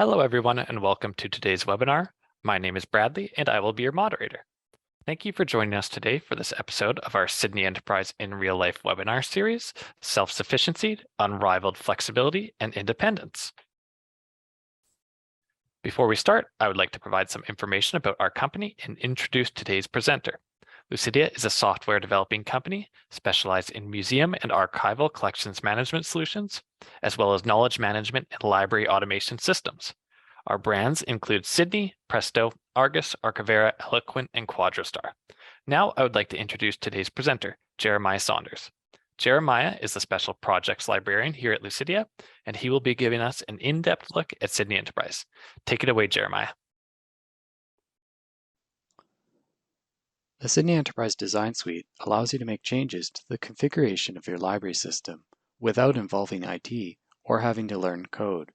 Hello, everyone, and welcome to today's webinar. My name is Bradley, and I will be your moderator. Thank you for joining us today for this episode of our Sydney Enterprise in Real Life webinar series, Self-Sufficiency, Unrivaled Flexibility, and Independence. Before we start, I would like to provide some information about our company and introduce today's presenter. Lucidea is a software developing company specialized in museum and archival collections management solutions, as well as knowledge management and library automation systems. Our brands include Sydney, Presto, Argus, Archivera, Eloquent, and Quadrastar. Now I would like to introduce today's presenter, Jeremiah Saunders. Jeremiah is the Special Projects Librarian here at Lucidea, and he will be giving us an in-depth look at Sydney Enterprise. Take it away, Jeremiah. The Sydney Enterprise Design Suite allows you to make changes to the configuration of your library system without involving IT or having to learn code,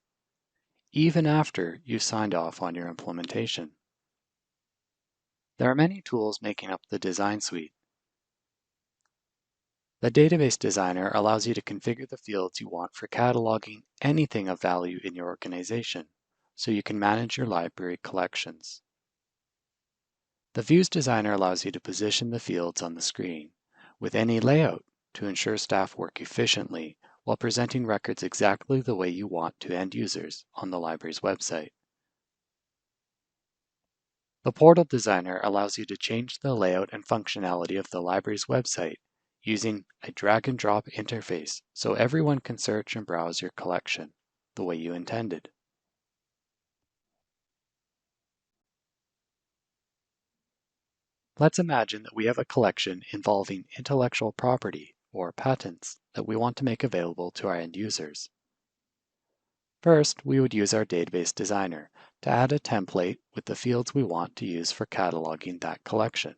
even after you've signed off on your implementation. There are many tools making up the Design Suite. The Database Designer allows you to configure the fields you want for cataloging anything of value in your organization, so you can manage your library collections. The Views Designer allows you to position the fields on the screen with any layout to ensure staff work efficiently while presenting records exactly the way you want to end users on the library's website. The Portal Designer allows you to change the layout and functionality of the library's website using a drag-and-drop interface so everyone can search and browse your collection the way you intended. Let's imagine that we have a collection involving intellectual property or patents that we want to make available to our end users. First, we would use our Database Designer to add a template with the fields we want to use for cataloging that collection.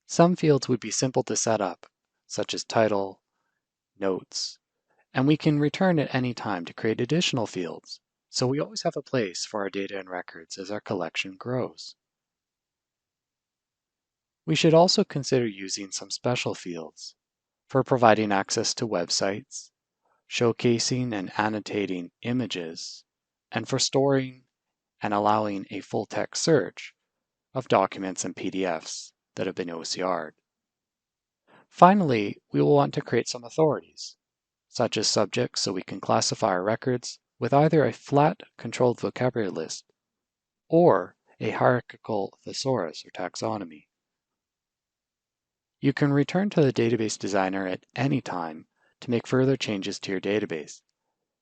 Some fields would be simple to set up, such as title, notes, and we can return at any time to create additional fields, so we always have a place for our data and records as our collection grows. We should also consider using some special fields for providing access to websites, showcasing and annotating images, and for storing and allowing a full-text search of documents and PDFs that have been OCR'd. Finally, we will want to create some authorities, such as subjects, so we can classify our records with either a flat controlled vocabulary list or a hierarchical thesaurus or taxonomy. You can return to the Database Designer at any time to make further changes to your database,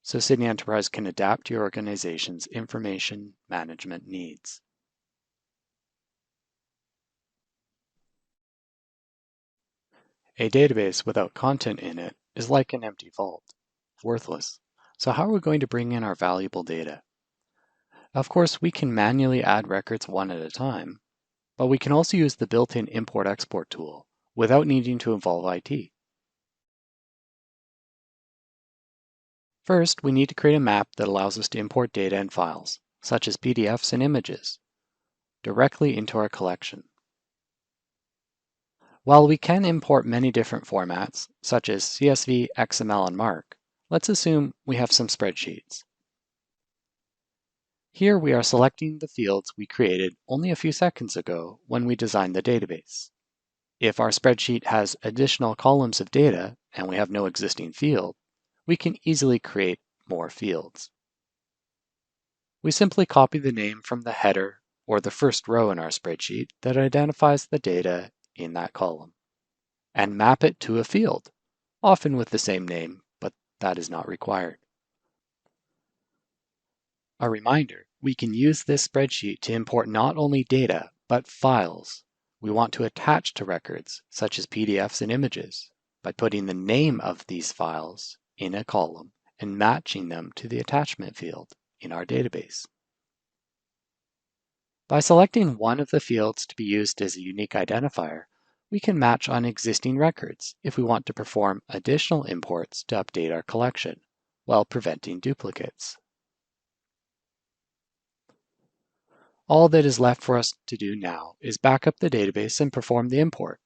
so Sydney Enterprise can adapt to your organization's information management needs. A database without content in it is like an empty vault, worthless. So how are we going to bring in our valuable data? Of course, we can manually add records one at a time, but we can also use the built-in import-export tool without needing to involve IT. First, we need to create a map that allows us to import data and files, such as PDFs and images, directly into our collection. While we can import many different formats, such as CSV, XML, and MARC, let's assume we have some spreadsheets. Here we are selecting the fields we created only a few seconds ago when we designed the database. If our spreadsheet has additional columns of data and we have no existing field, we can easily create more fields. We simply copy the name from the header or the first row in our spreadsheet that identifies the data in that column and map it to a field, often with the same name, but that is not required. A reminder, we can use this spreadsheet to import not only data, but files we want to attach to records, such as PDFs and images, by putting the name of these files in a column and matching them to the attachment field in our database. By selecting one of the fields to be used as a unique identifier, we can match on existing records if we want to perform additional imports to update our collection, while preventing duplicates. All that is left for us to do now is back up the database and perform the import.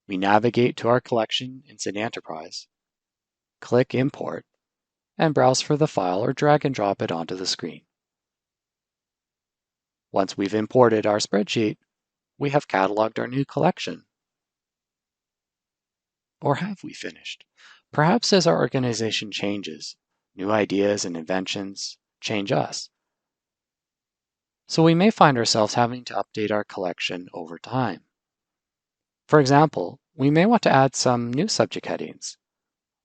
We navigate to our collection in SydneyEnterprise, click Import, and browse for the file or drag and drop it onto the screen. Once we've imported our spreadsheet, we have cataloged our new collection. Or have we finished? Perhaps as our organization changes, new ideas and inventions change us. So we may find ourselves having to update our collection over time. For example, we may want to add some new subject headings,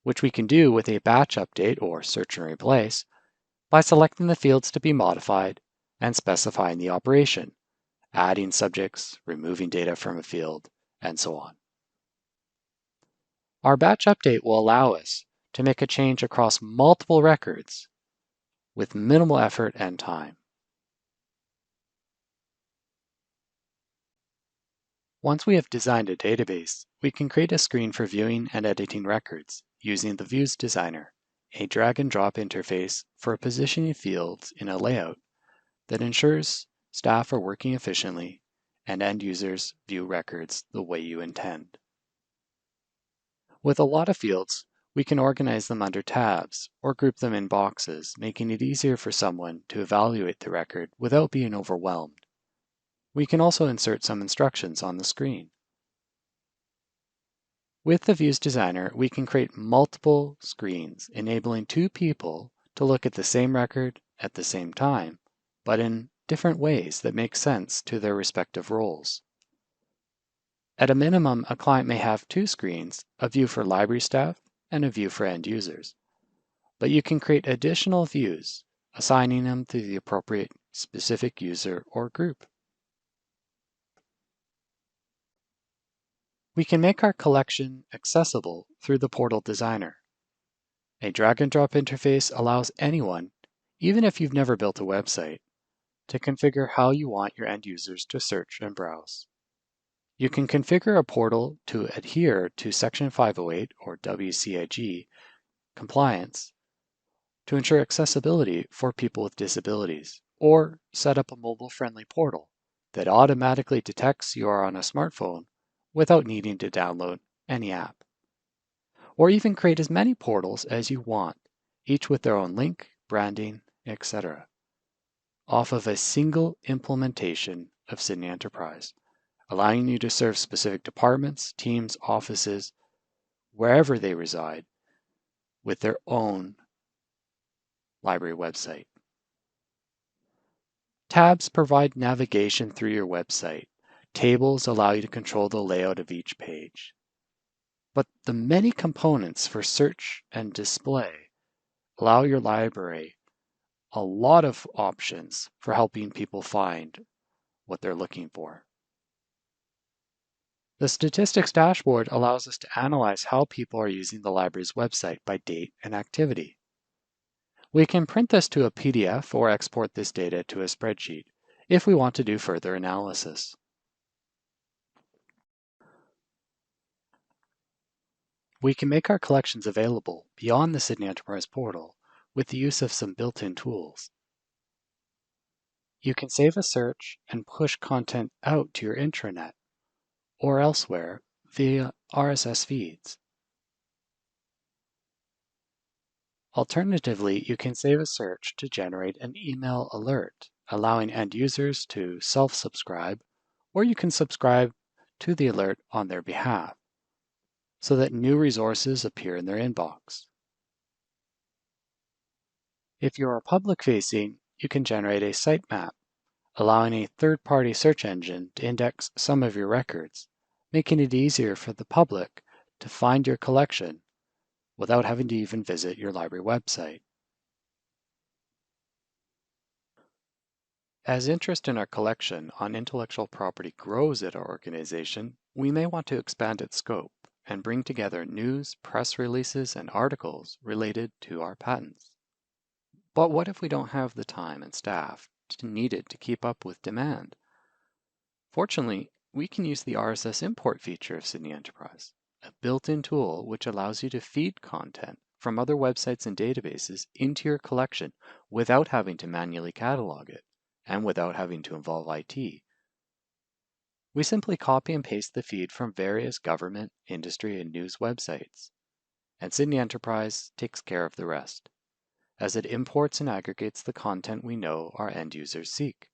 which we can do with a batch update or search and replace by selecting the fields to be modified and specifying the operation, adding subjects, removing data from a field, and so on. Our batch update will allow us to make a change across multiple records with minimal effort and time. Once we have designed a database, we can create a screen for viewing and editing records using the Views Designer, a drag and drop interface for positioning fields in a layout that ensures staff are working efficiently and end users view records the way you intend. With a lot of fields, we can organize them under tabs or group them in boxes, making it easier for someone to evaluate the record without being overwhelmed. We can also insert some instructions on the screen. With the Views Designer, we can create multiple screens, enabling two people to look at the same record at the same time, but in different ways that make sense to their respective roles. At a minimum, a client may have two screens, a view for library staff and a view for end users. But you can create additional views, assigning them to the appropriate specific user or group. We can make our collection accessible through the Portal Designer. A drag and drop interface allows anyone, even if you've never built a website, to configure how you want your end users to search and browse. You can configure a portal to adhere to Section 508 or WCAG compliance to ensure accessibility for people with disabilities, or set up a mobile-friendly portal that automatically detects you are on a smartphone without needing to download any app. Or even create as many portals as you want, each with their own link, branding, etc., off of a single implementation of SydneyEnterprise, allowing you to serve specific departments, teams, offices, wherever they reside, with their own library website. Tabs provide navigation through your website. Tables allow you to control the layout of each page. But the many components for search and display allow your library a lot of options for helping people find what they're looking for. The statistics dashboard allows us to analyze how people are using the library's website by date and activity. We can print this to a PDF or export this data to a spreadsheet if we want to do further analysis. We can make our collections available beyond the SydneyEnterprise portal with the use of some built-in tools. You can save a search and push content out to your intranet or elsewhere via RSS feeds. Alternatively, you can save a search to generate an email alert, allowing end users to self-subscribe, or you can subscribe to the alert on their behalf so that new resources appear in their inbox. If you are public-facing, you can generate a sitemap, allowing a third-party search engine to index some of your records, making it easier for the public to find your collection without having to even visit your library website. As interest in our collection on intellectual property grows at our organization, we may want to expand its scope and bring together news, press releases, and articles related to our patents. But what if we don't have the time and staff needed to keep up with demand? Fortunately, we can use the RSS import feature of SydneyEnterprise, a built-in tool which allows you to feed content from other websites and databases into your collection without having to manually catalog it and without having to involve IT. We simply copy and paste the feed from various government, industry, and news websites, and SydneyEnterprise takes care of the rest. as it imports and aggregates the content we know our end users seek.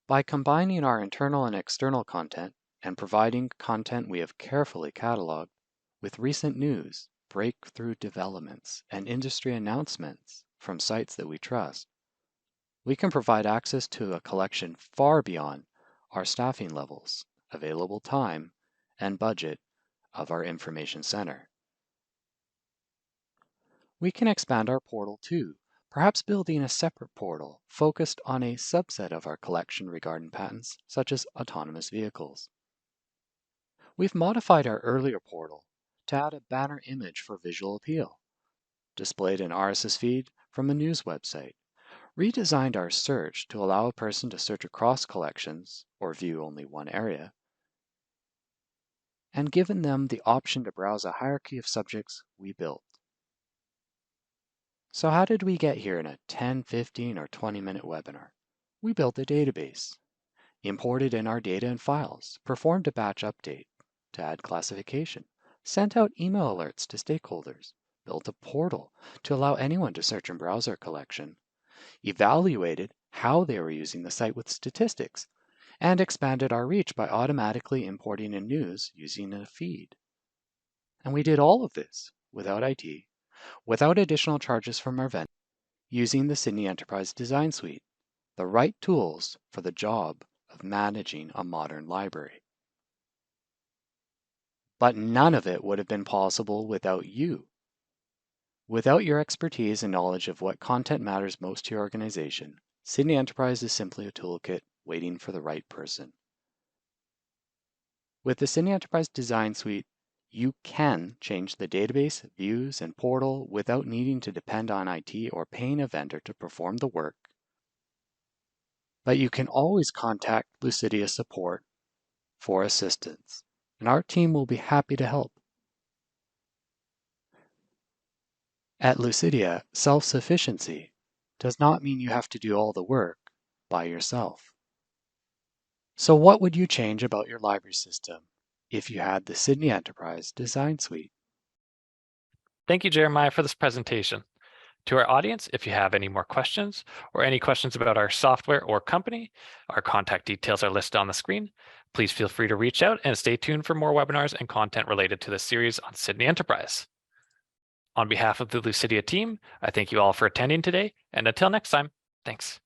By combining our internal and external content and providing content we have carefully cataloged with recent news, breakthrough developments, and industry announcements from sites that we trust, we can provide access to a collection far beyond our staffing levels, available time, and budget of our information center. We can expand our portal too, perhaps building a separate portal focused on a subset of our collection regarding patents, such as autonomous vehicles. We've modified our earlier portal to add a banner image for visual appeal, displayed an RSS feed from a news website, redesigned our search to allow a person to search across collections or view only one area, and given them the option to browse a hierarchy of subjects we built. So how did we get here in a 10, 15, or 20-minute webinar? We built a database, imported in our data and files, performed a batch update to add classification, sent out email alerts to stakeholders, built a portal to allow anyone to search and browse our collection, evaluated how they were using the site with statistics, and expanded our reach by automatically importing in news using a feed. And we did all of this without IT, without additional charges from our vendor, using the SydneyEnterprise Design Suite, the right tools for the job of managing a modern library. But none of it would have been possible without you. Without your expertise and knowledge of what content matters most to your organization, SydneyEnterprise is simply a toolkit waiting for the right person. With the SydneyEnterprise Design Suite, you can change the database, views, and portal without needing to depend on IT or paying a vendor to perform the work. But you can always contact Lucidea support for assistance, and our team will be happy to help. At Lucidea, self-sufficiency does not mean you have to do all the work by yourself. So what would you change about your library system if you had the SydneyEnterprise Design Suite? Thank you, Jeremiah, for this presentation. To our audience, if you have any more questions or any questions about our software or company, our contact details are listed on the screen. Please feel free to reach out and stay tuned for more webinars and content related to this series on SydneyEnterprise. On behalf of the Lucidea team, I thank you all for attending today, and until next time, thanks.